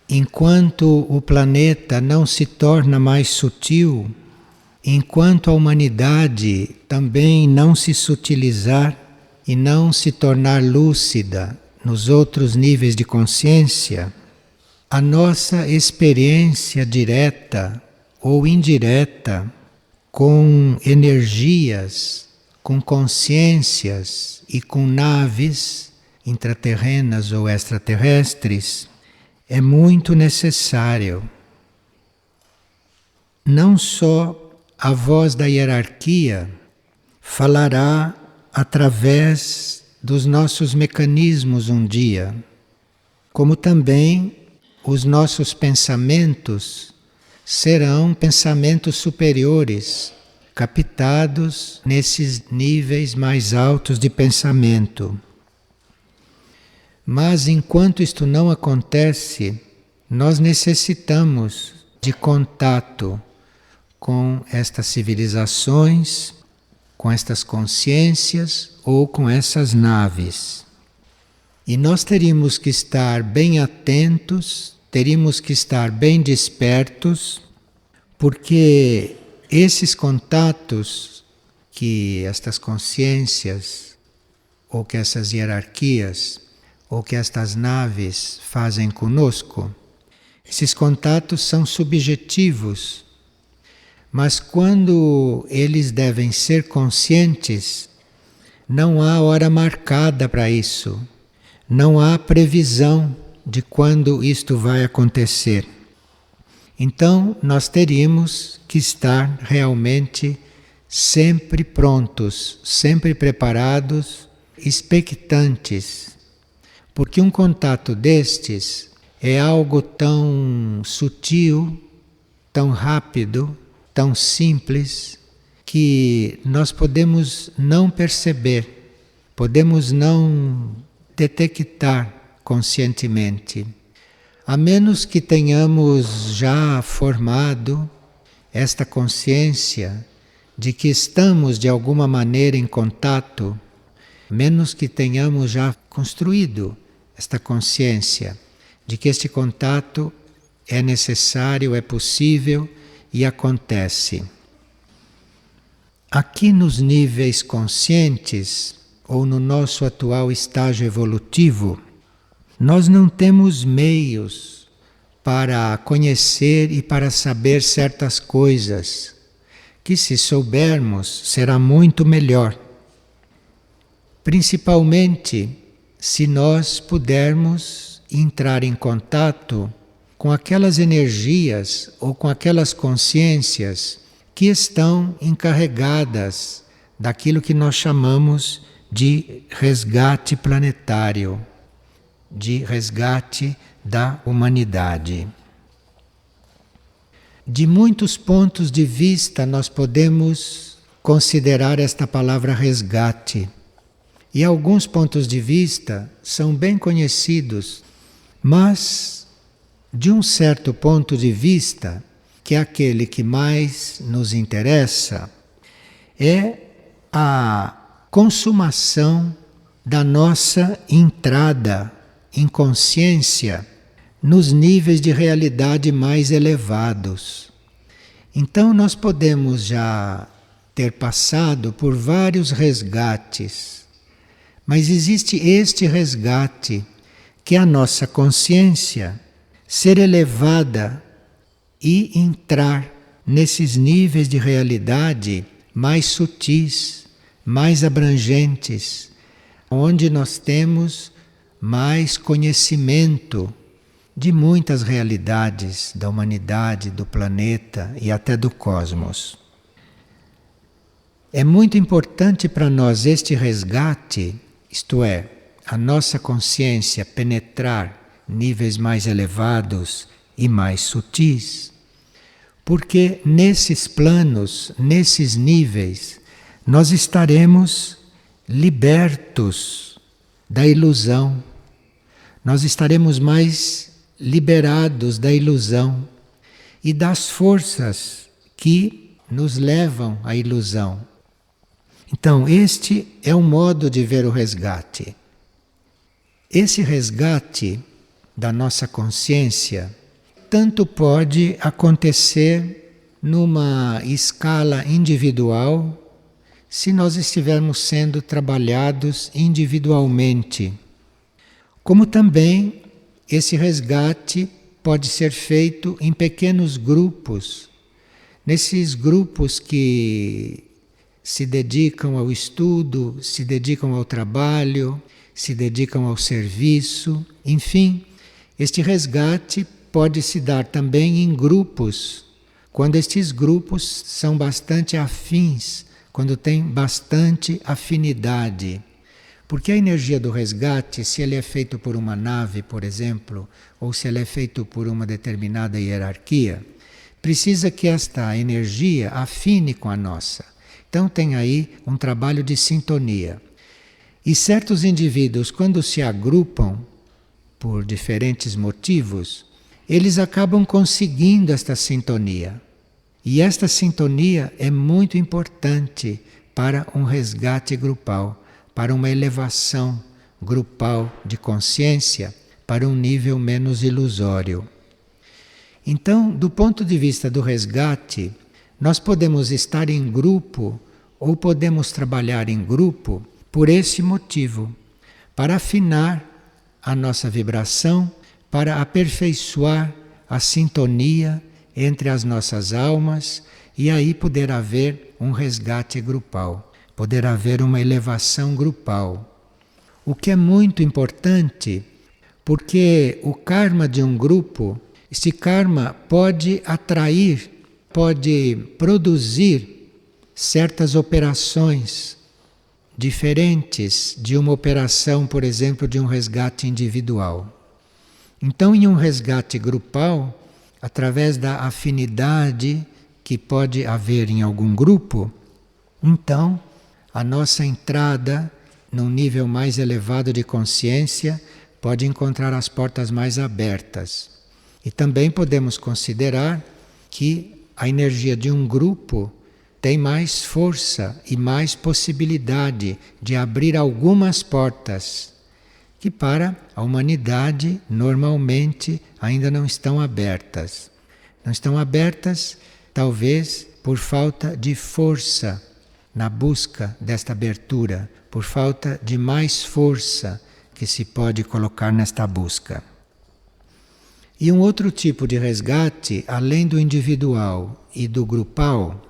enquanto o planeta não se torna mais sutil, enquanto a humanidade também não se sutilizar e não se tornar lúcida nos outros níveis de consciência, a nossa experiência direta ou indireta com energias, com consciências e com naves intraterrenas ou extraterrestres é muito necessário. Não só a voz da hierarquia falará através dos nossos mecanismos um dia, como também os nossos pensamentos serão pensamentos superiores, captados nesses níveis mais altos de pensamento. Mas enquanto isto não acontece, nós necessitamos de contato com estas civilizações, com estas consciências ou com essas naves. E nós teríamos que estar bem atentos, teríamos que estar bem despertos, porque esses contatos que estas consciências, ou que essas hierarquias, ou que estas naves fazem conosco, esses contatos são subjetivos, mas quando eles devem ser conscientes, não há hora marcada para isso, não há previsão de quando isto vai acontecer. Então, nós teríamos que estar realmente sempre prontos, sempre preparados, expectantes, porque um contato destes é algo tão sutil, tão rápido, tão simples, que nós podemos não perceber, podemos não detectar conscientemente, a menos que tenhamos já formado esta consciência de que estamos de alguma maneira em contato, menos que tenhamos já construído esta consciência de que este contato é necessário, é possível e acontece. Aqui nos níveis conscientes, ou no nosso atual estágio evolutivo, nós não temos meios para conhecer e para saber certas coisas, que se soubermos será muito melhor. Principalmente se nós pudermos entrar em contato com aquelas energias ou com aquelas consciências que estão encarregadas daquilo que nós chamamos de resgate planetário, de resgate da humanidade. De muitos pontos de vista nós podemos considerar esta palavra resgate. E alguns pontos de vista são bem conhecidos, mas de um certo ponto de vista, que é aquele que mais nos interessa, é a consumação da nossa entrada em consciência nos níveis de realidade mais elevados. Então nós podemos já ter passado por vários resgates, mas existe este resgate, que é a nossa consciência ser elevada e entrar nesses níveis de realidade mais sutis, mais abrangentes, onde nós temos mais conhecimento de muitas realidades da humanidade, do planeta e até do cosmos. É muito importante para nós este resgate, isto é, a nossa consciência penetrar níveis mais elevados e mais sutis, porque nesses planos, nesses níveis, nós estaremos libertos da ilusão, nós estaremos mais liberados da ilusão e das forças que nos levam à ilusão. Então, este é um modo de ver o resgate. Esse resgate da nossa consciência tanto pode acontecer numa escala individual, se nós estivermos sendo trabalhados individualmente, como também esse resgate pode ser feito em pequenos grupos, nesses grupos que se dedicam ao estudo, se dedicam ao trabalho, se dedicam ao serviço, enfim, este resgate pode se dar também em grupos, quando estes grupos são bastante afins, quando têm bastante afinidade. Porque a energia do resgate, se ele é feito por uma nave, por exemplo, ou se ele é feito por uma determinada hierarquia, precisa que esta energia afine com a nossa. Então tem aí um trabalho de sintonia. E certos indivíduos, quando se agrupam por diferentes motivos, eles acabam conseguindo esta sintonia. E esta sintonia é muito importante para um resgate grupal, para uma elevação grupal de consciência, para um nível menos ilusório. Então, do ponto de vista do resgate, nós podemos estar em grupo ou podemos trabalhar em grupo por esse motivo, para afinar a nossa vibração, para aperfeiçoar a sintonia entre as nossas almas e aí poder haver um resgate grupal, poder haver uma elevação grupal. O que é muito importante, porque o karma de um grupo, esse karma pode atrair, pode produzir certas operações diferentes de uma operação, por exemplo, de um resgate individual. Então, em um resgate grupal, através da afinidade que pode haver em algum grupo, então a nossa entrada num nível mais elevado de consciência pode encontrar as portas mais abertas. E também podemos considerar que a energia de um grupo tem mais força e mais possibilidade de abrir algumas portas que para a humanidade normalmente ainda não estão abertas. Não estão abertas, talvez por falta de força na busca desta abertura, por falta de mais força que se pode colocar nesta busca. E um outro tipo de resgate, além do individual e do grupal,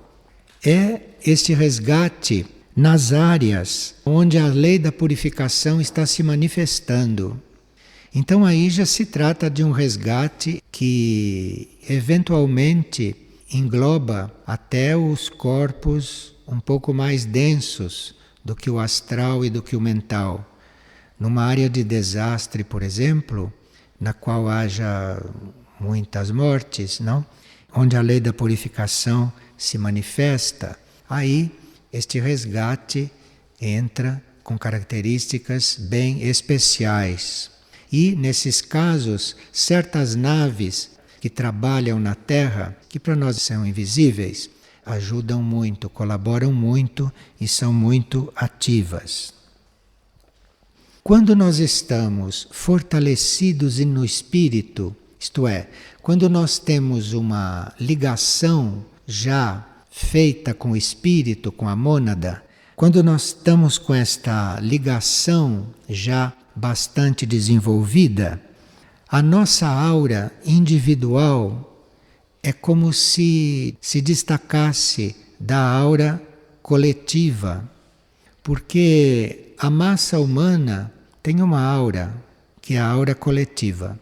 é este resgate nas áreas onde a lei da purificação está se manifestando. Então aí já se trata de um resgate que eventualmente engloba até os corpos um pouco mais densos do que o astral e do que o mental. Numa área de desastre, por exemplo, na qual haja muitas mortes, não? Onde a lei da purificação se manifesta, aí este resgate entra com características bem especiais. E, nesses casos, certas naves que trabalham na Terra, que para nós são invisíveis, ajudam muito, colaboram muito e são muito ativas. Quando nós estamos fortalecidos no espírito, isto é, quando nós temos uma ligação já feita com o espírito, com a mônada, quando nós estamos com esta ligação já bastante desenvolvida, a nossa aura individual é como se destacasse da aura coletiva, porque a massa humana tem uma aura, que é a aura coletiva.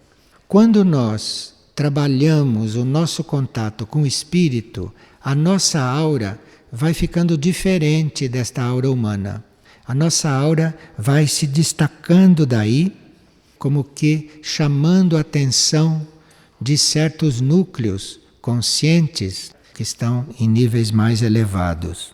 Quando nós trabalhamos o nosso contato com o espírito, a nossa aura vai ficando diferente desta aura humana. A nossa aura vai se destacando daí, como que chamando a atenção de certos núcleos conscientes que estão em níveis mais elevados.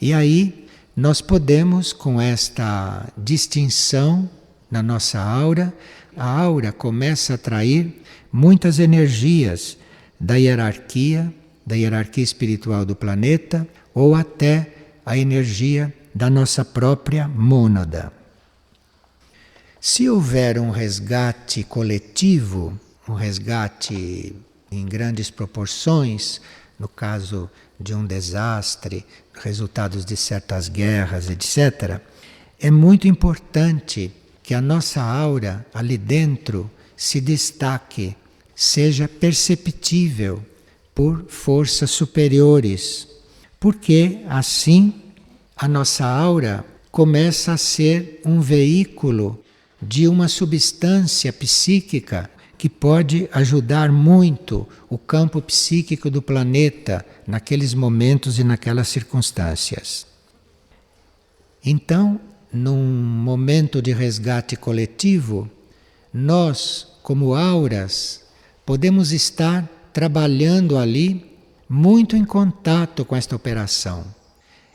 E aí nós podemos, com esta distinção na nossa aura, a aura começa a atrair muitas energias da hierarquia espiritual do planeta ou até a energia da nossa própria mônada. Se houver um resgate coletivo, um resgate em grandes proporções, no caso de um desastre, resultados de certas guerras, etc., é muito importante que a nossa aura ali dentro se destaque, seja perceptível por forças superiores, porque assim a nossa aura começa a ser um veículo de uma substância psíquica que pode ajudar muito o campo psíquico do planeta naqueles momentos e naquelas circunstâncias. Então, num momento de resgate coletivo, nós, como auras, podemos estar trabalhando ali muito em contato com esta operação.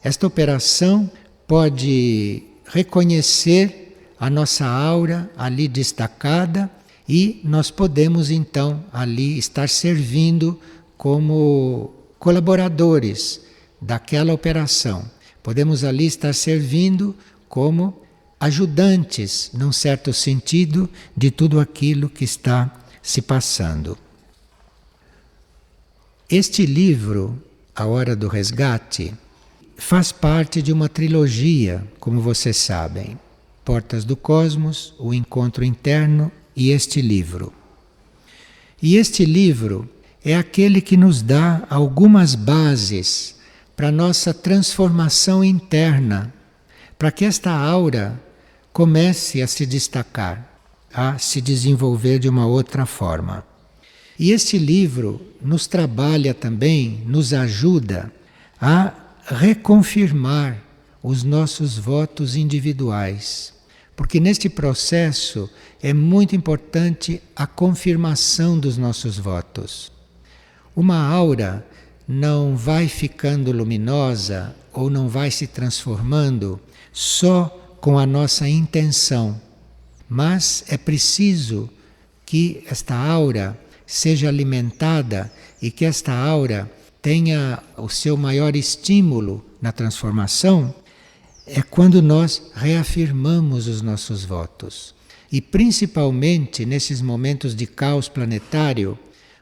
Esta operação pode reconhecer a nossa aura ali destacada e nós podemos então ali estar servindo como colaboradores daquela operação. Podemos ali estar servindo como ajudantes, num certo sentido, de tudo aquilo que está se passando. Este livro, A Hora do Resgate, faz parte de uma trilogia, como vocês sabem. Portas do Cosmos, O Encontro Interno e este livro. E este livro é aquele que nos dá algumas bases para a nossa transformação interna, para que esta aura comece a se destacar, a se desenvolver de uma outra forma. E este livro nos trabalha também, nos ajuda a reconfirmar os nossos votos individuais. Porque neste processo é muito importante a confirmação dos nossos votos. Uma aura não vai ficando luminosa ou não vai se transformando só com a nossa intenção, mas é preciso que esta aura seja alimentada e que esta aura tenha o seu maior estímulo na transformação, é quando nós reafirmamos os nossos votos. E principalmente nesses momentos de caos planetário,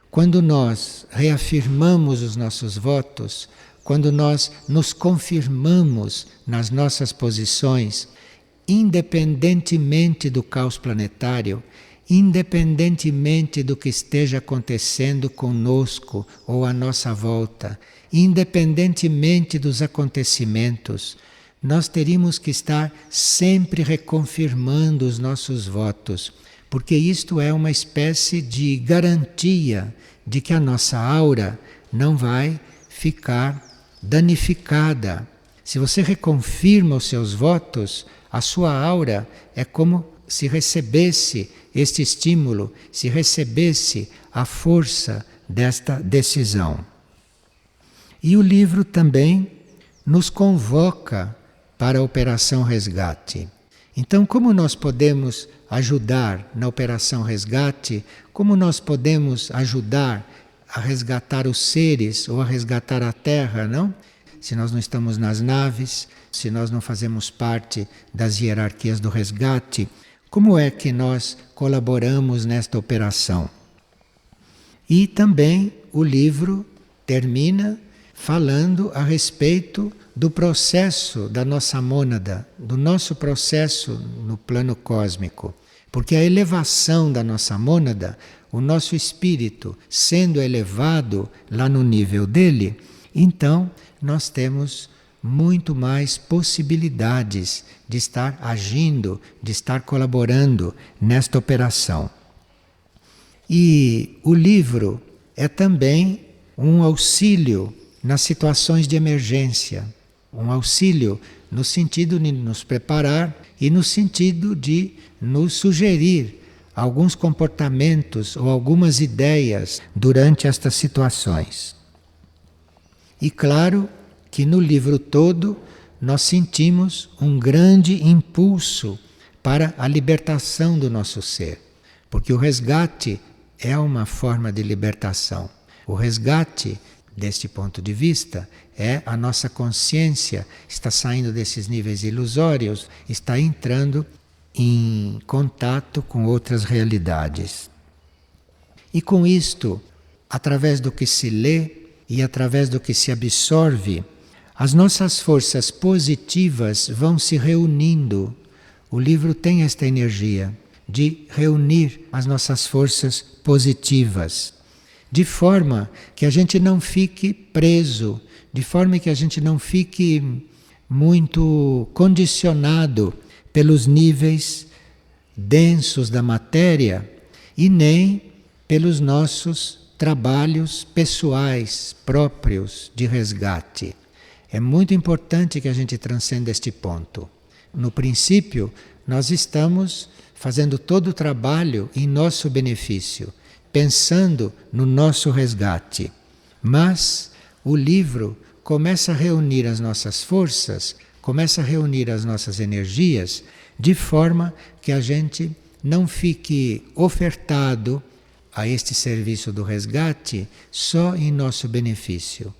quando nós reafirmamos os nossos votos, quando nós nos confirmamos nas nossas posições, independentemente do caos planetário, independentemente do que esteja acontecendo conosco ou à nossa volta, independentemente dos acontecimentos, nós teríamos que estar sempre reconfirmando os nossos votos, porque isto é uma espécie de garantia de que a nossa aura não vai ficar danificada. Se você reconfirma os seus votos, a sua aura é como se recebesse este estímulo, se recebesse a força desta decisão. E o livro também nos convoca para a Operação Resgate. Então, como nós podemos ajudar na Operação Resgate? Como nós podemos ajudar a resgatar os seres ou a resgatar a Terra, não? Se nós não estamos nas naves, se nós não fazemos parte das hierarquias do resgate, como é que nós colaboramos nesta operação? E também o livro termina falando a respeito do processo da nossa mônada, do nosso processo no plano cósmico. Porque a elevação da nossa mônada, o nosso espírito sendo elevado lá no nível dele, então nós temos muito mais possibilidades de estar agindo, de estar colaborando nesta operação. E o livro é também um auxílio nas situações de emergência, um auxílio no sentido de nos preparar e no sentido de nos sugerir alguns comportamentos ou algumas ideias durante estas situações. E claro que no livro todo nós sentimos um grande impulso para a libertação do nosso ser, porque o resgate é uma forma de libertação. O resgate, deste ponto de vista, é a nossa consciência está saindo desses níveis ilusórios, está entrando em contato com outras realidades. E com isto, através do que se lê e através do que se absorve, as nossas forças positivas vão se reunindo. O livro tem esta energia de reunir as nossas forças positivas, de forma que a gente não fique preso, de forma que a gente não fique muito condicionado pelos níveis densos da matéria e nem pelos nossos trabalhos pessoais próprios de resgate. É muito importante que a gente transcenda este ponto. No princípio, nós estamos fazendo todo o trabalho em nosso benefício, pensando no nosso resgate. Mas o livro começa a reunir as nossas forças, começa a reunir as nossas energias, de forma que a gente não fique ofertado a este serviço do resgate só em nosso benefício,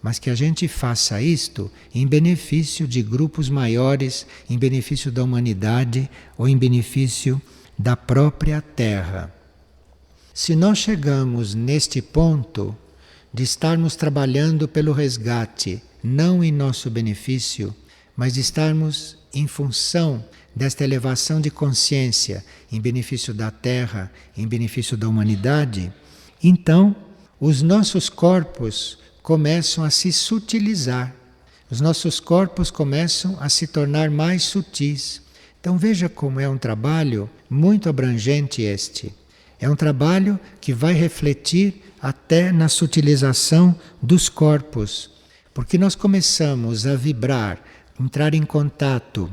mas que a gente faça isto em benefício de grupos maiores, em benefício da humanidade ou em benefício da própria Terra. Se nós chegamos neste ponto de estarmos trabalhando pelo resgate, não em nosso benefício, mas de estarmos em função desta elevação de consciência em benefício da Terra, em benefício da humanidade, então os nossos corpos começam a se sutilizar, os nossos corpos começam a se tornar mais sutis. Então veja como é um trabalho muito abrangente este. É um trabalho que vai refletir até na sutilização dos corpos, porque nós começamos a vibrar, entrar em contato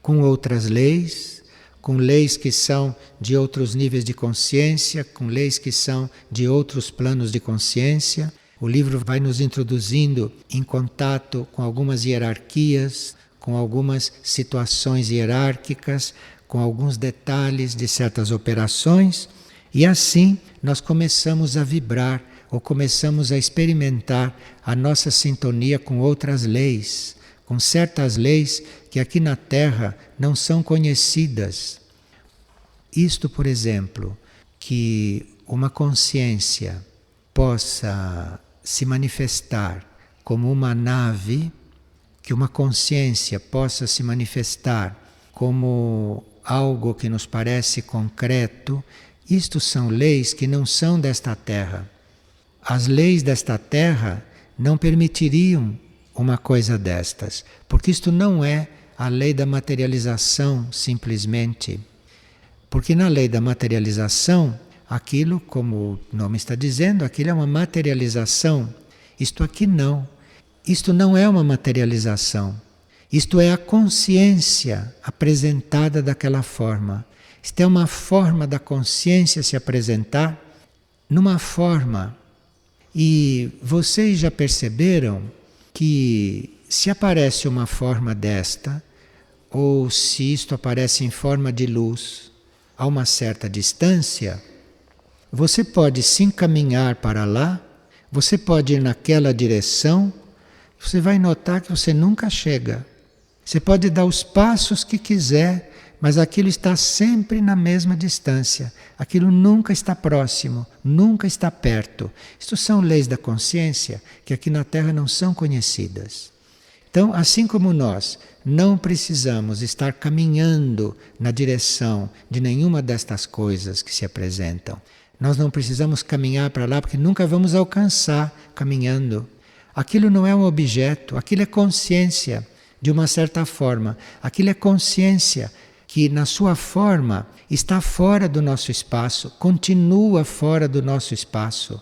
com outras leis, com leis que são de outros níveis de consciência, com leis que são de outros planos de consciência. O livro vai nos introduzindo em contato com algumas hierarquias, com algumas situações hierárquicas, com alguns detalhes de certas operações, e assim nós começamos a vibrar ou começamos a experimentar a nossa sintonia com outras leis, com certas leis que aqui na Terra não são conhecidas. Isto, por exemplo, que uma consciência possa se manifestar como uma nave, que uma consciência possa se manifestar como algo que nos parece concreto, isto são leis que não são desta Terra. As leis desta Terra não permitiriam uma coisa destas, porque isto não é a lei da materialização simplesmente. Porque na lei da materialização, aquilo, como o nome está dizendo, aquilo é uma materialização. Isto aqui não. Isto não é uma materialização. Isto é a consciência apresentada daquela forma. Isto é uma forma da consciência se apresentar numa forma. E vocês já perceberam que se aparece uma forma desta, ou se isto aparece em forma de luz a uma certa distância, você pode se encaminhar para lá, você pode ir naquela direção, você vai notar que você nunca chega. Você pode dar os passos que quiser, mas aquilo está sempre na mesma distância. Aquilo nunca está próximo, nunca está perto. Isto são leis da consciência que aqui na Terra não são conhecidas. Então, assim como nós não precisamos estar caminhando na direção de nenhuma destas coisas que se apresentam, nós não precisamos caminhar para lá porque nunca vamos alcançar caminhando. Aquilo não é um objeto, aquilo é consciência, de uma certa forma. Aquilo é consciência que na sua forma está fora do nosso espaço, continua fora do nosso espaço.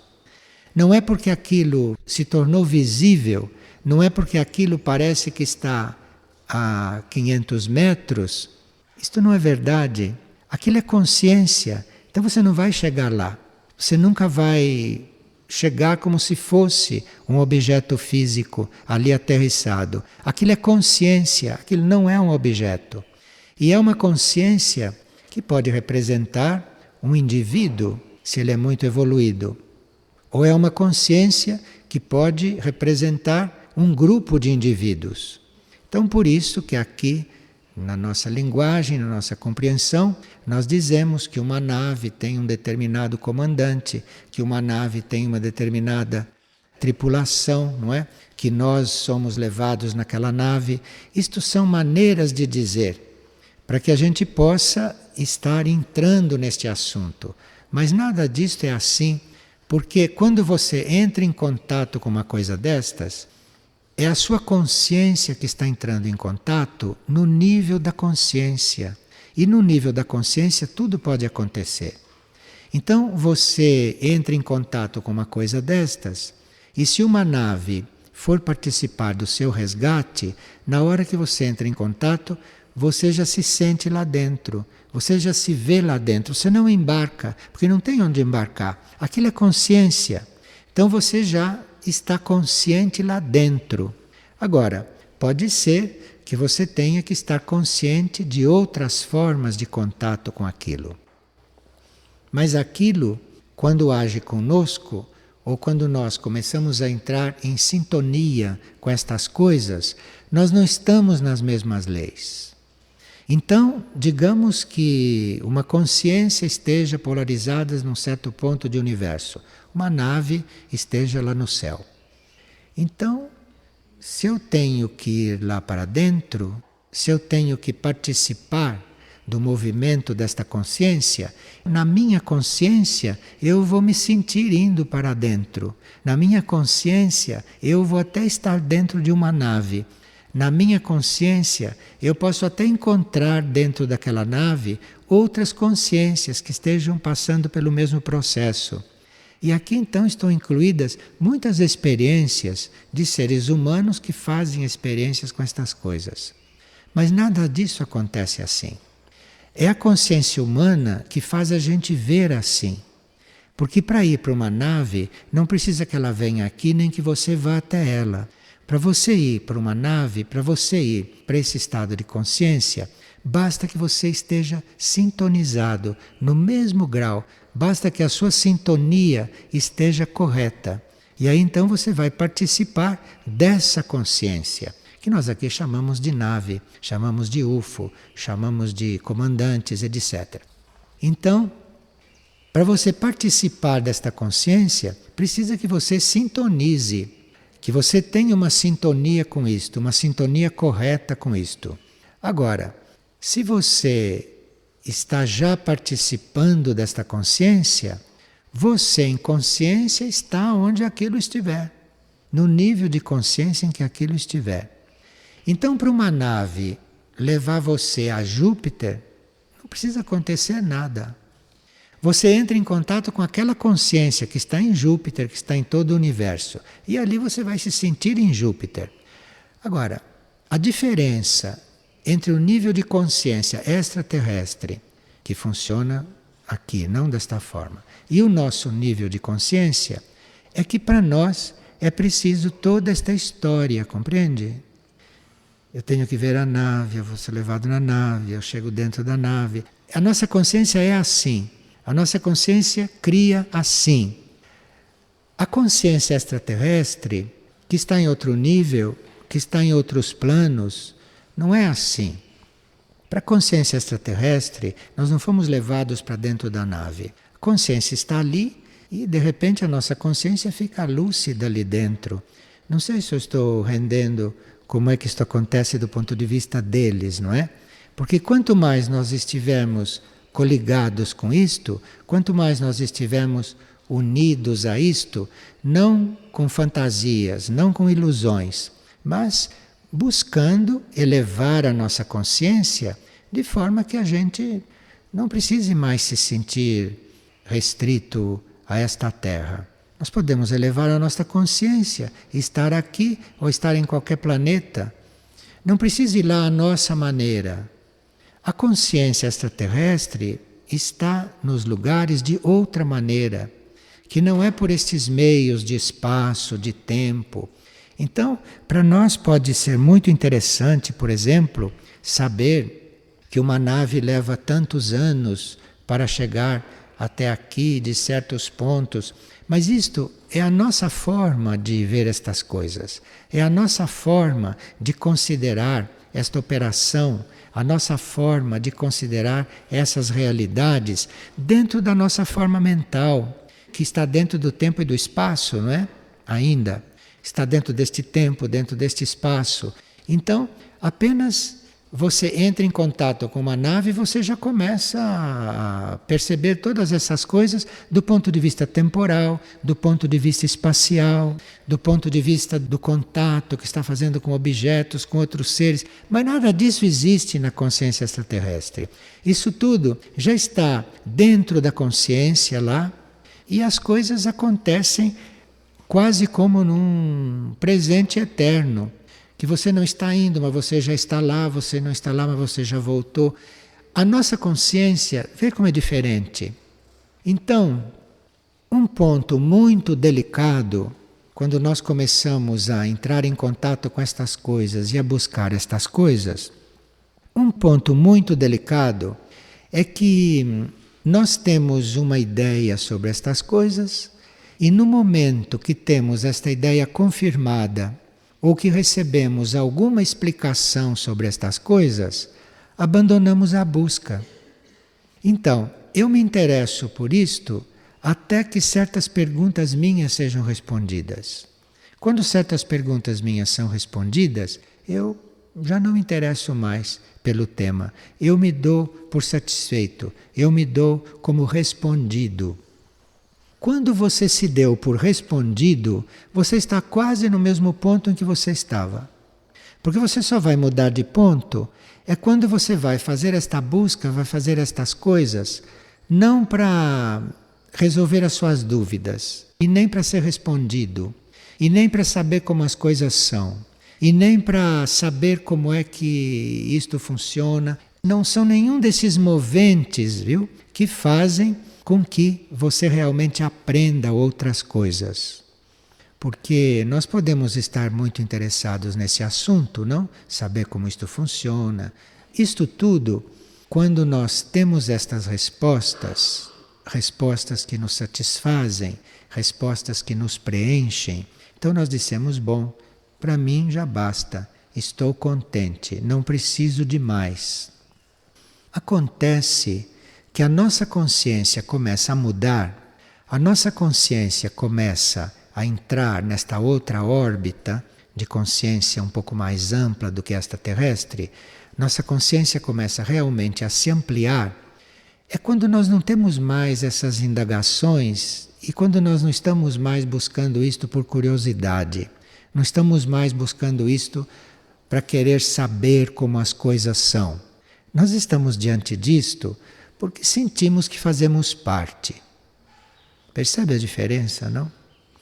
Não é porque aquilo se tornou visível, não é porque aquilo parece que está a 500 metros, isto não é verdade. Aquilo é consciência, então você não vai chegar lá. Você nunca vai chegar como se fosse um objeto físico ali aterrissado. Aquilo é consciência, aquilo não é um objeto. E é uma consciência que pode representar um indivíduo, se ele é muito evoluído. Ou é uma consciência que pode representar um grupo de indivíduos. Então, por isso que aqui Na nossa linguagem, na nossa compreensão, nós dizemos que uma nave tem um determinado comandante, que uma nave tem uma determinada tripulação, não é? Que nós somos levados naquela nave. Isto são maneiras de dizer, para que a gente possa estar entrando neste assunto. Mas nada disto é assim, porque quando você entra em contato com uma coisa destas, é a sua consciência que está entrando em contato no nível da consciência. E no nível da consciência tudo pode acontecer. Então você entra em contato com uma coisa destas, e se uma nave for participar do seu resgate, na hora que você entra em contato, você já se sente lá dentro, você já se vê lá dentro, você não embarca, porque não tem onde embarcar. Aquilo é consciência. Então você já está consciente lá dentro. Agora, pode ser que você tenha que estar consciente de outras formas de contato com aquilo. Mas aquilo, quando age conosco, ou quando nós começamos a entrar em sintonia com estas coisas, nós não estamos nas mesmas leis. Então, digamos que uma consciência esteja polarizada num certo ponto de universo, uma nave esteja lá no céu. Então, se eu tenho que ir lá para dentro, se eu tenho que participar do movimento desta consciência, na minha consciência eu vou me sentir indo para dentro. Na minha consciência eu vou até estar dentro de uma nave. Na minha consciência eu posso até encontrar dentro daquela nave outras consciências que estejam passando pelo mesmo processo. E aqui então estão incluídas muitas experiências de seres humanos que fazem experiências com estas coisas. Mas nada disso acontece assim. É a consciência humana que faz a gente ver assim. Porque para ir para uma nave, não precisa que ela venha aqui nem que você vá até ela. Para você ir para uma nave, para você ir para esse estado de consciência, basta que você esteja sintonizado no mesmo grau, basta que a sua sintonia esteja correta. E aí então você vai participar dessa consciência, que nós aqui chamamos de nave, chamamos de UFO, chamamos de comandantes, etc. Então, para você participar desta consciência, precisa que você sintonize, que você tenha uma sintonia com isto, uma sintonia correta com isto. Agora, se você está já participando desta consciência, você em consciência está onde aquilo estiver, no nível de consciência em que aquilo estiver. Então, para uma nave levar você a Júpiter, não precisa acontecer nada. Você entra em contato com aquela consciência que está em Júpiter, que está em todo o universo. E ali você vai se sentir em Júpiter. Agora, a diferença entre o nível de consciência extraterrestre, que funciona aqui, não desta forma, e o nosso nível de consciência, é que para nós é preciso toda esta história, compreende? Eu tenho que ver a nave, eu vou ser levado na nave, eu chego dentro da nave. A nossa consciência é assim. A nossa consciência cria assim. A consciência extraterrestre, que está em outro nível, que está em outros planos, não é assim. Para a consciência extraterrestre, nós não fomos levados para dentro da nave. A consciência está ali e, de repente, a nossa consciência fica lúcida ali dentro. Não sei se eu estou rendendo como é que isto acontece do ponto de vista deles, não é? Porque quanto mais nós estivermos coligados com isto, quanto mais nós estivermos unidos a isto, não com fantasias, não com ilusões, mas buscando elevar a nossa consciência de forma que a gente não precise mais se sentir restrito a esta terra. Nós podemos elevar a nossa consciência, estar aqui ou estar em qualquer planeta. Não precisa ir lá à nossa maneira. A consciência extraterrestre está nos lugares de outra maneira, que não é por estes meios de espaço, de tempo. Então, para nós pode ser muito interessante, por exemplo, saber que uma nave leva tantos anos para chegar até aqui, de certos pontos. Mas isto é a nossa forma de ver estas coisas, é a nossa forma de considerar esta operação, a nossa forma de considerar essas realidades dentro da nossa forma mental, que está dentro do tempo e do espaço, não é? Ainda está dentro deste tempo, dentro deste espaço. Então, apenas você entra em contato com uma nave e você já começa a perceber todas essas coisas do ponto de vista temporal, do ponto de vista espacial, do ponto de vista do contato que está fazendo com objetos, com outros seres. Mas nada disso existe na consciência extraterrestre. Isso tudo já está dentro da consciência lá e as coisas acontecem quase como num presente eterno. Que você não está indo, mas você já está lá, você não está lá, mas você já voltou. A nossa consciência, vê como é diferente. Então, um ponto muito delicado, quando nós começamos a entrar em contato com estas coisas e a buscar estas coisas, um ponto muito delicado é que nós temos uma ideia sobre estas coisas e no momento que temos esta ideia confirmada, ou que recebemos alguma explicação sobre estas coisas, abandonamos a busca. Então, eu me interesso por isto até que certas perguntas minhas sejam respondidas. Quando certas perguntas minhas são respondidas, eu já não me interesso mais pelo tema. Eu me dou por satisfeito, eu me dou como respondido. Quando você se deu por respondido, você está quase no mesmo ponto em que você estava. Porque você só vai mudar de ponto é quando você vai fazer esta busca, vai fazer estas coisas, não para resolver as suas dúvidas, e nem para ser respondido, e nem para saber como as coisas são, e nem para saber como é que isto funciona. Não são nenhum desses moventes, viu, que fazem com que você realmente aprenda outras coisas. Porque nós podemos estar muito interessados nesse assunto, não? Saber como isto funciona. Isto tudo, quando nós temos estas respostas, respostas que nos satisfazem, respostas que nos preenchem, então nós dissemos, bom, para mim já basta, estou contente, não preciso de mais. Acontece que a nossa consciência começa a mudar, a nossa consciência começa a entrar nesta outra órbita de consciência um pouco mais ampla do que esta terrestre, nossa consciência começa realmente a se ampliar. É quando nós não temos mais essas indagações e quando nós não estamos mais buscando isto por curiosidade, não estamos mais buscando isto para querer saber como as coisas são. Nós estamos diante disto porque sentimos que fazemos parte. Percebe a diferença, não?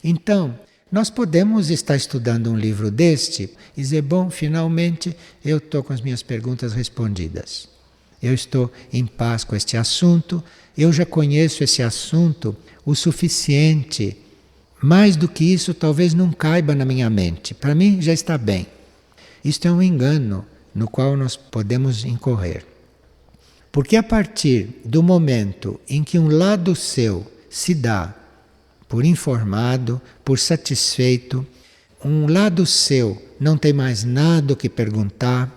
Então, nós podemos estar estudando um livro deste e dizer, bom, finalmente eu estou com as minhas perguntas respondidas. Eu estou em paz com este assunto, eu já conheço esse assunto o suficiente. Mais do que isso, talvez não caiba na minha mente. Para mim, já está bem. Isto é um engano no qual nós podemos incorrer. Porque a partir do momento em que um lado seu se dá por informado, por satisfeito, um lado seu não tem mais nada o que perguntar,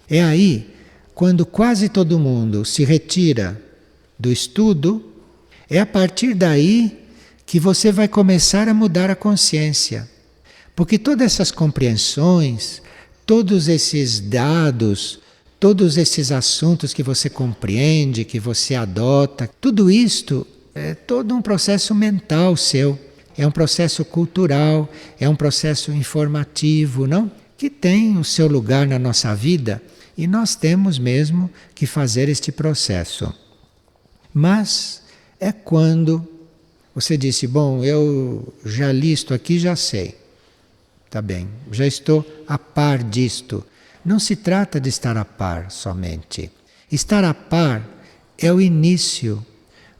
é aí quando quase todo mundo se retira do estudo, é a partir daí que você vai começar a mudar a consciência. Porque todas essas compreensões, todos esses dados, todos esses assuntos que você compreende, que você adota, tudo isto é todo um processo mental seu, é um processo cultural, é um processo informativo, não? Que tem o seu lugar na nossa vida e nós temos mesmo que fazer este processo. Mas é quando você disse, bom, eu já li isto aqui, já sei. Tá bem, já estou a par disto. Não se trata de estar a par somente. Estar a par é o início.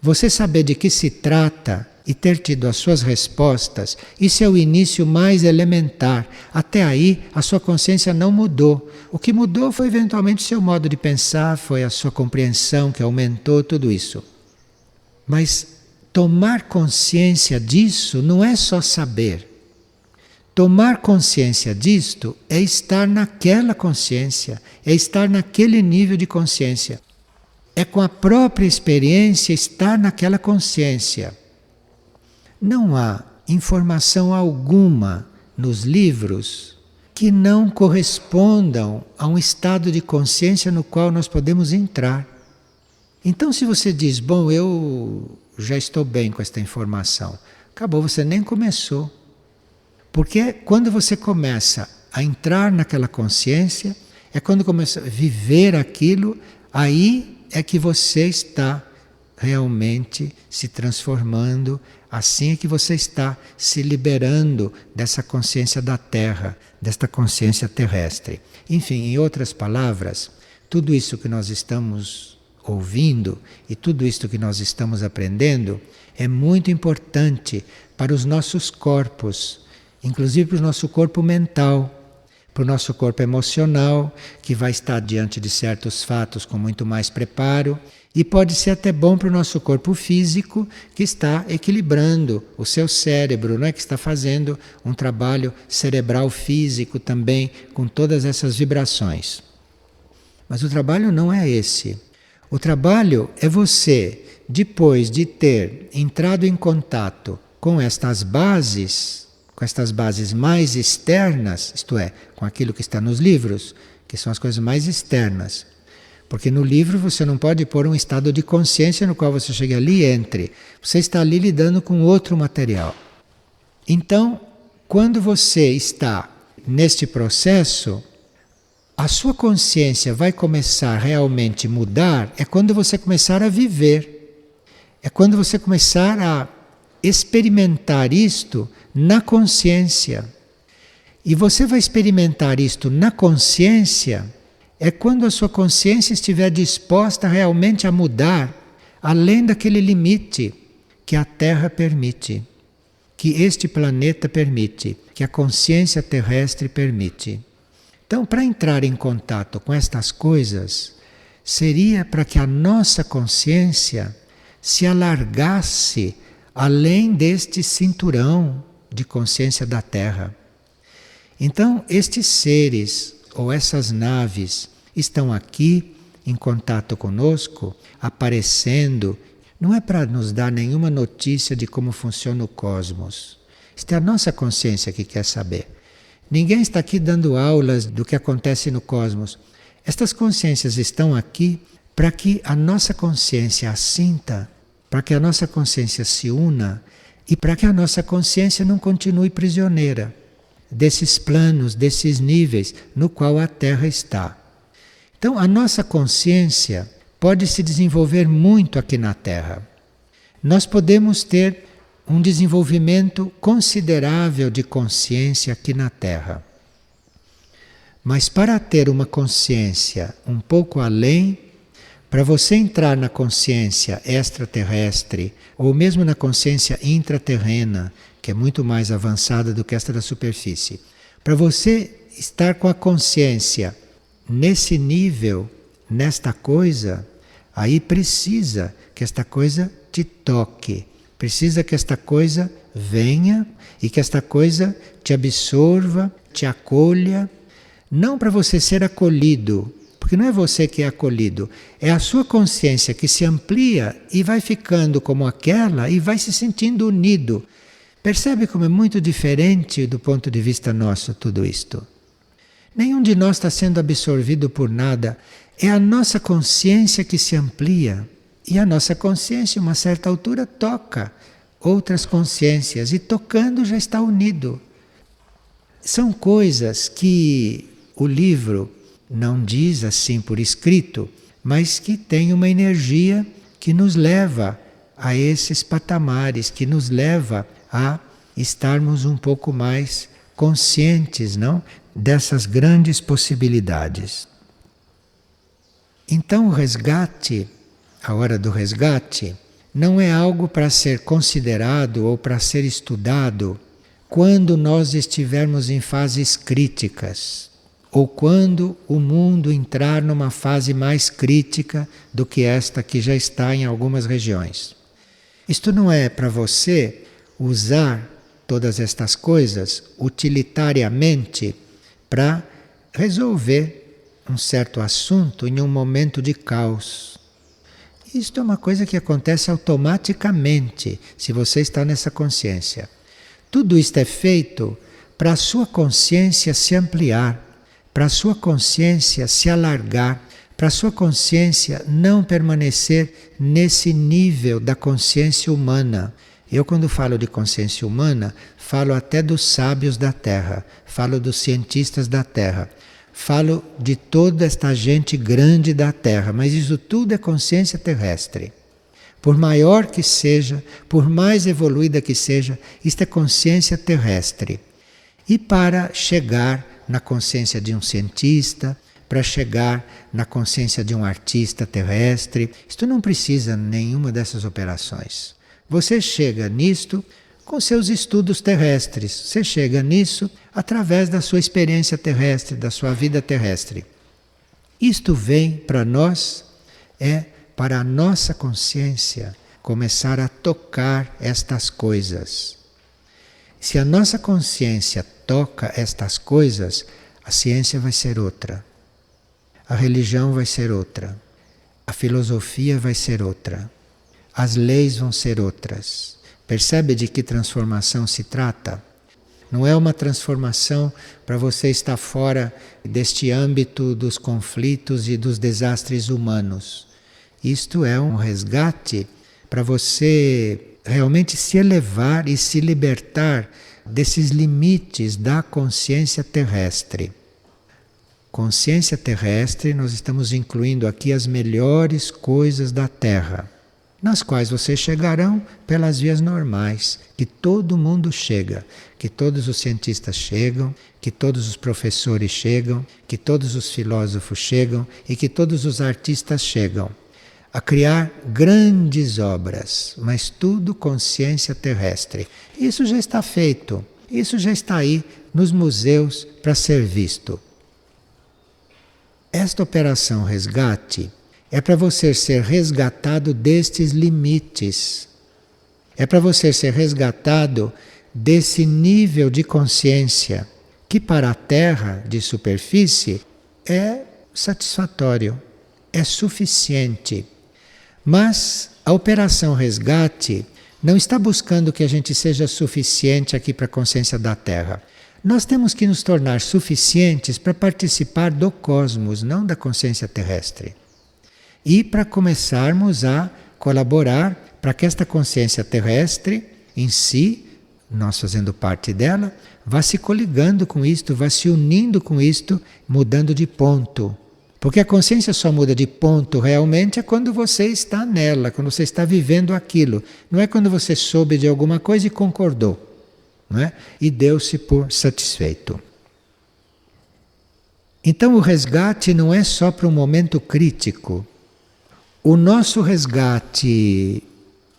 Você saber de que se trata e ter tido as suas respostas, isso é o início mais elementar. Até aí a sua consciência não mudou. O que mudou foi eventualmente o seu modo de pensar, foi a sua compreensão que aumentou, tudo isso. Mas tomar consciência disso não é só saber. Tomar consciência disto é estar naquela consciência, é estar naquele nível de consciência. É com a própria experiência estar naquela consciência. Não há informação alguma nos livros que não correspondam a um estado de consciência no qual nós podemos entrar. Então, se você diz, bom, eu já estou bem com esta informação, acabou, você nem começou. Porque quando você começa a entrar naquela consciência, é quando começa a viver aquilo, aí é que você está realmente se transformando, assim é que você está se liberando dessa consciência da Terra, desta consciência terrestre. Enfim, em outras palavras, tudo isso que nós estamos ouvindo e tudo isso que nós estamos aprendendo é muito importante para os nossos corpos, inclusive para o nosso corpo mental, para o nosso corpo emocional, que vai estar diante de certos fatos com muito mais preparo, e pode ser até bom para o nosso corpo físico, que está equilibrando o seu cérebro, não é? Que está fazendo um trabalho cerebral físico também, com todas essas vibrações. Mas o trabalho não é esse. O trabalho é você, depois de ter entrado em contato com estas bases mais externas, isto é, com aquilo que está nos livros, que são as coisas mais externas. Porque no livro você não pode pôr um estado de consciência no qual você chega ali e entre. Você está ali lidando com outro material. Então, quando você está neste processo, a sua consciência vai começar realmente a mudar, é quando você começar a viver. É quando você começar a experimentar isto na consciência. E você vai experimentar isto na consciência é quando a sua consciência estiver disposta realmente a mudar além daquele limite que a Terra permite, que este planeta permite, que a consciência terrestre permite. Então, para entrar em contato com estas coisas, seria para que a nossa consciência se alargasse além deste cinturão de consciência da Terra. Então, estes seres ou essas naves estão aqui em contato conosco, aparecendo, não é para nos dar nenhuma notícia de como funciona o cosmos. Isto é a nossa consciência que quer saber. Ninguém está aqui dando aulas do que acontece no cosmos. Estas consciências estão aqui para que a nossa consciência assinta, para que a nossa consciência se una e para que a nossa consciência não continue prisioneira desses planos, desses níveis no qual a Terra está. Então, a nossa consciência pode se desenvolver muito aqui na Terra. Nós podemos ter um desenvolvimento considerável de consciência aqui na Terra. Mas para ter uma consciência um pouco além, para você entrar na consciência extraterrestre ou mesmo na consciência intraterrena, que é muito mais avançada do que esta da superfície, para você estar com a consciência nesse nível, nesta coisa, aí precisa que esta coisa te toque, precisa que esta coisa venha e que esta coisa te absorva, te acolha, não para você ser acolhido, porque não é você que é acolhido, é a sua consciência que se amplia e vai ficando como aquela e vai se sentindo unido. Percebe como é muito diferente do ponto de vista nosso tudo isto? Nenhum de nós está sendo absorvido por nada. É a nossa consciência que se amplia. E a nossa consciência, a uma certa altura, toca outras consciências. E tocando já está unido. São coisas que o livro não diz assim por escrito, mas que tem uma energia que nos leva a esses patamares, que nos leva a estarmos um pouco mais conscientes, não, dessas grandes possibilidades. Então o resgate, a hora do resgate, não é algo para ser considerado ou para ser estudado quando nós estivermos em fases críticas ou quando o mundo entrar numa fase mais crítica do que esta que já está em algumas regiões. Isto não é para você usar todas estas coisas utilitariamente para resolver um certo assunto em um momento de caos. Isto é uma coisa que acontece automaticamente se você está nessa consciência. Tudo isto é feito para a sua consciência se ampliar, para a sua consciência se alargar, para a sua consciência não permanecer nesse nível da consciência humana. Eu, quando falo de consciência humana, falo até dos sábios da Terra, falo dos cientistas da Terra, falo de toda esta gente grande da Terra, mas isso tudo é consciência terrestre. Por maior que seja, por mais evoluída que seja, isto é consciência terrestre. E para chegar na consciência de um cientista, para chegar na consciência de um artista terrestre, isto não precisa nenhuma dessas operações. Você chega nisto com seus estudos terrestres, você chega nisso através da sua experiência terrestre, da sua vida terrestre. Isto vem para nós, para a nossa consciência começar a tocar estas coisas. Se a nossa consciência toca estas coisas, a ciência vai ser outra, a religião vai ser outra, a filosofia vai ser outra, as leis vão ser outras. Percebe de que transformação se trata? Não é uma transformação para você estar fora deste âmbito dos conflitos e dos desastres humanos. Isto é um resgate para você realmente se elevar e se libertar desses limites da consciência terrestre. Consciência terrestre, nós estamos incluindo aqui as melhores coisas da Terra, nas quais vocês chegarão pelas vias normais, que todo mundo chega, que todos os cientistas chegam, que todos os professores chegam, que todos os filósofos chegam e que todos os artistas chegam a criar grandes obras, mas tudo consciência terrestre. Isso já está feito, isso já está aí nos museus para ser visto. Esta operação resgate é para você ser resgatado destes limites. É para você ser resgatado desse nível de consciência que para a Terra de superfície é satisfatório, é suficiente. Mas a operação resgate não está buscando que a gente seja suficiente aqui para a consciência da Terra. Nós temos que nos tornar suficientes para participar do cosmos, não da consciência terrestre. E para começarmos a colaborar para que esta consciência terrestre em si, nós fazendo parte dela, vá se coligando com isto, vá se unindo com isto, mudando de ponto. Porque a consciência só muda de ponto realmente é quando você está nela, quando você está vivendo aquilo. Não é quando você soube de alguma coisa e concordou, não é? E deu-se por satisfeito. Então o resgate não é só para um momento crítico. O nosso resgate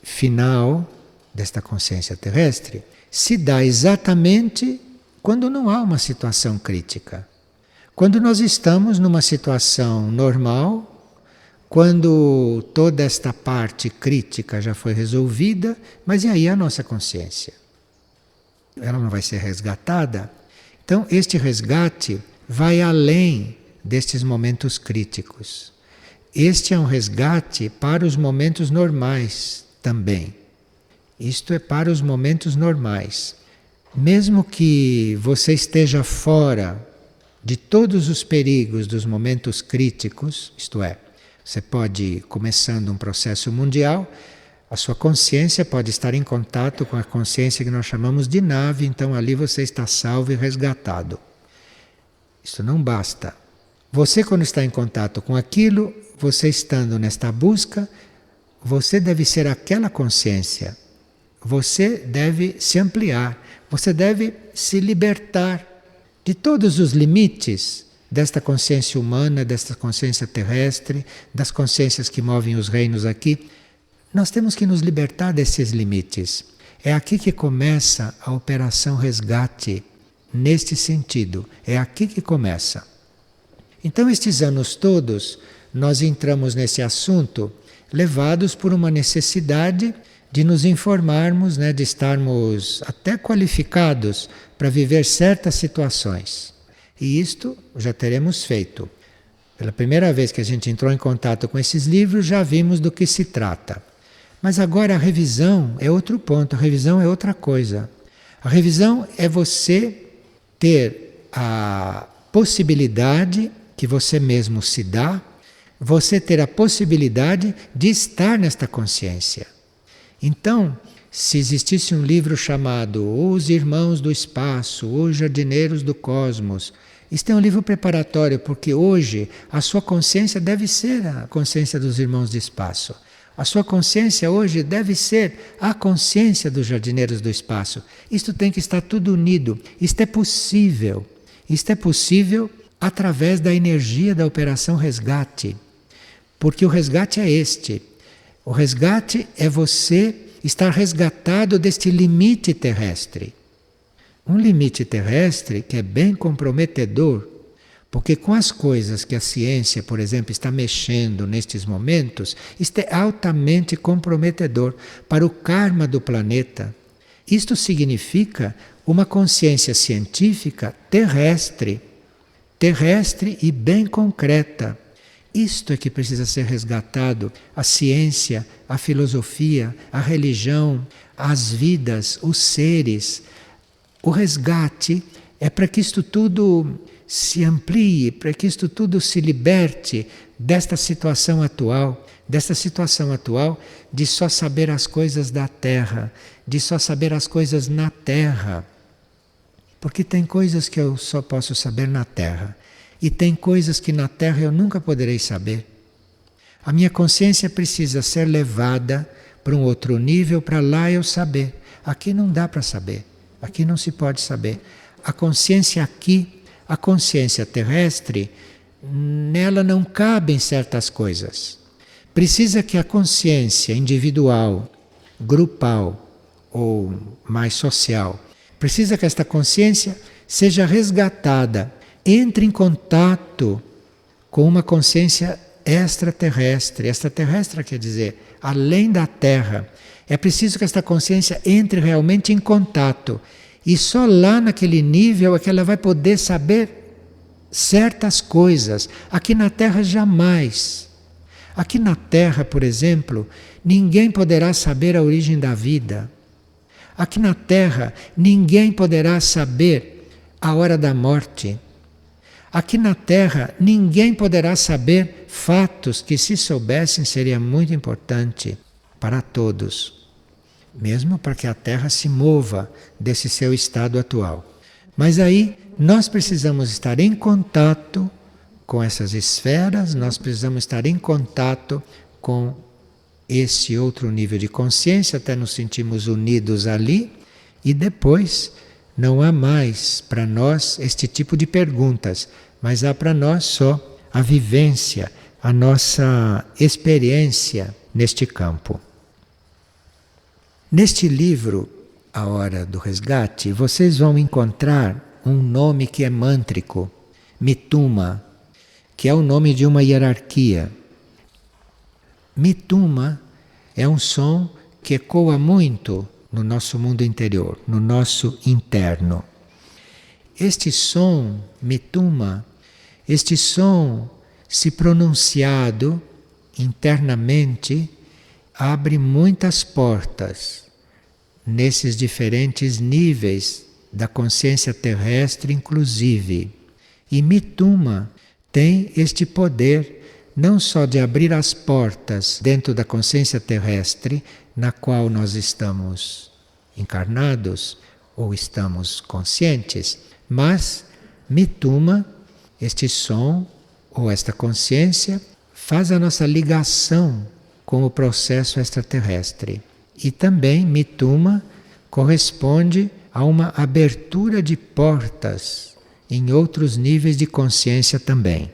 final desta consciência terrestre se dá exatamente quando não há uma situação crítica. Quando nós estamos numa situação normal, quando toda esta parte crítica já foi resolvida, mas e aí a nossa consciência? Ela não vai ser resgatada? Então, este resgate vai além destes momentos críticos. Este é um resgate para os momentos normais também. Isto é para os momentos normais. Mesmo que você esteja fora de todos os perigos dos momentos críticos, isto é, você pode ir começando um processo mundial, a sua consciência pode estar em contato com a consciência que nós chamamos de nave, então ali você está salvo e resgatado. Isso não basta. Você, quando está em contato com aquilo, você estando nesta busca, você deve ser aquela consciência. Você deve se ampliar, você deve se libertar de todos os limites desta consciência humana, desta consciência terrestre, das consciências que movem os reinos aqui. Nós temos que nos libertar desses limites. É aqui que começa a operação resgate, neste sentido. É aqui que começa. Então, estes anos todos, nós entramos nesse assunto levados por uma necessidade de nos informarmos, né, de estarmos até qualificados para viver certas situações. E isto já teremos feito. Pela primeira vez que a gente entrou em contato com esses livros, já vimos do que se trata. Mas agora a revisão é outro ponto, a revisão é outra coisa. A revisão é você ter a possibilidade que você mesmo se dá, você ter a possibilidade de estar nesta consciência. Então, se existisse um livro chamado Os Irmãos do Espaço, Os Jardineiros do Cosmos, isto é um livro preparatório, porque hoje a sua consciência deve ser a consciência dos Irmãos do Espaço. A sua consciência hoje deve ser a consciência dos Jardineiros do Espaço. Isto tem que estar tudo unido. Isto é possível. Isto é possível através da energia da Operação Resgate. Porque o resgate é este. O resgate é você estar resgatado deste limite terrestre. Um limite terrestre que é bem comprometedor, porque com as coisas que a ciência, por exemplo, está mexendo nestes momentos, isto é altamente comprometedor para o karma do planeta. Isto significa uma consciência científica terrestre, terrestre e bem concreta. Isto é que precisa ser resgatado: a ciência, a filosofia, a religião, as vidas, os seres. O resgate é para que isto tudo se amplie, para que isto tudo se liberte desta situação atual de só saber as coisas da Terra, de só saber as coisas na Terra. Porque tem coisas que eu só posso saber na Terra, e tem coisas que na Terra eu nunca poderei saber. A minha consciência precisa ser levada para um outro nível, para lá eu saber. Aqui não dá para saber. Aqui não se pode saber. A consciência aqui, a consciência terrestre, nela não cabem certas coisas. Precisa que a consciência individual, grupal ou mais social, precisa que esta consciência seja resgatada, entre em contato com uma consciência extraterrestre. Extraterrestre quer dizer além da Terra. É preciso que esta consciência entre realmente em contato. E só lá naquele nível é que ela vai poder saber certas coisas. Aqui na Terra jamais. Aqui na Terra, por exemplo, ninguém poderá saber a origem da vida. Aqui na Terra, ninguém poderá saber a hora da morte. Aqui na Terra, ninguém poderá saber fatos que, se soubessem, seria muito importante para todos. Mesmo para que a Terra se mova desse seu estado atual. Mas aí nós precisamos estar em contato com essas esferas, nós precisamos estar em contato com esse outro nível de consciência, até nos sentimos unidos ali, e depois não há mais para nós este tipo de perguntas, mas há para nós só a vivência, a nossa experiência neste campo. Neste livro, A Hora do Resgate, vocês vão encontrar um nome que é mântrico, Mituma, que é o nome de uma hierarquia. Mituma é um som que ecoa muito no nosso mundo interior, no nosso interno. Este som, Mituma, este som, se pronunciado internamente, abre muitas portas nesses diferentes níveis da consciência terrestre, inclusive. E Mituma tem este poder não só de abrir as portas dentro da consciência terrestre, na qual nós estamos encarnados ou estamos conscientes, mas Mituma, este som ou esta consciência, faz a nossa ligação com o processo extraterrestre. E também Mituma corresponde a uma abertura de portas em outros níveis de consciência também.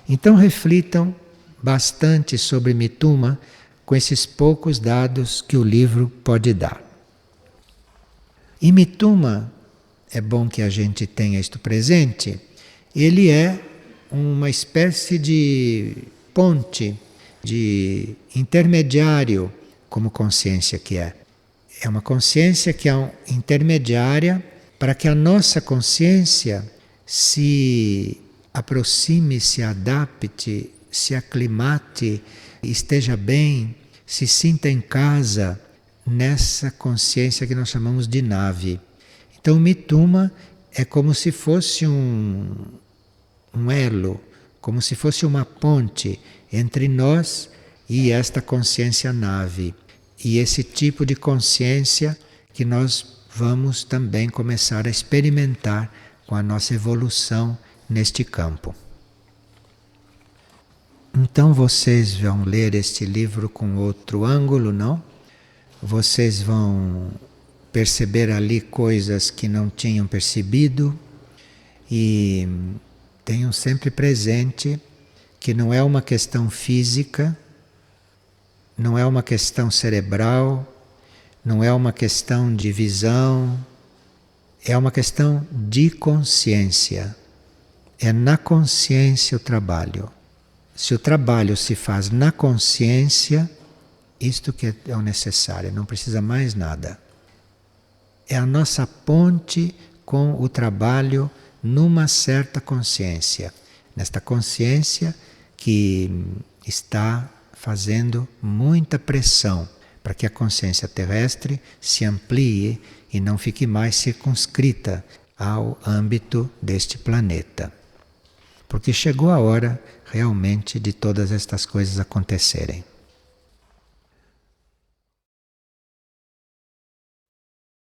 Então reflitam bastante sobre Mituma com esses poucos dados que o livro pode dar. E Mituma, é bom que a gente tenha isto presente, ele é uma espécie de ponte, de intermediário como consciência que é. É uma consciência que é intermediária para que a nossa consciência se aproxime, se adapte, se aclimate, esteja bem, se sinta em casa nessa consciência que nós chamamos de nave. Então, o Mituma é como se fosse um elo, como se fosse uma ponte entre nós e esta consciência nave. E esse tipo de consciência que nós vamos também começar a experimentar com a nossa evolução neste campo. Então vocês vão ler este livro com outro ângulo, não? Vocês vão perceber ali coisas que não tinham percebido e tenham sempre presente que não é uma questão física, não é uma questão cerebral, não é uma questão de visão, é uma questão de consciência. É na consciência o trabalho. Se o trabalho se faz na consciência, isto que é o necessário, não precisa mais nada. É a nossa ponte com o trabalho numa certa consciência. Nesta consciência que está fazendo muita pressão para que a consciência terrestre se amplie e não fique mais circunscrita ao âmbito deste planeta. Porque chegou a hora realmente de todas estas coisas acontecerem.